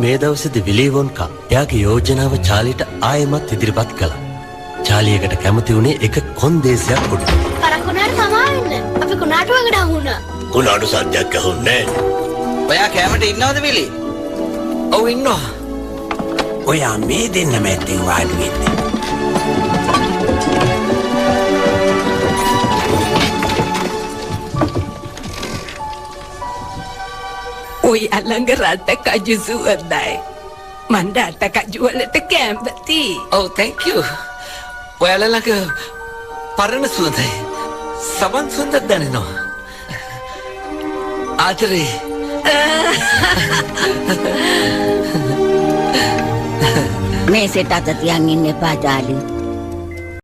මේ දවසේදී විලීවොන්කා එයාගේ යෝජනාව චාලිට ආයෙමත් ඉදිරිපත් කළා. චාලියකට කැමති වුණේ එක කොන්දේසියක් උඩ. පරක්කුණාට තමා වෙන්න. අපි කුණාටු වලට හමු වුණා. කුණාටු සද්දයක් ඇහුන්නේ නැහැ. ඔයා කැමරට ඉන්නවද විලි? ඔව් ඉන්නවා. ඔයා මේ දෙන්න මැත්තෙන් වාඩි වෙන්න. ඔය අලංග රට කජු සුවඳයි. මන්ද අට කජු වලට කැමති. ඔව් thank you. ඔයාලා ළඟ පරණ සුවඳයි. සබන් සුවඳක් දැනෙනවා. ආදරේ. මේ සෙට අත තියන් ඉන්න එපා ජාලි.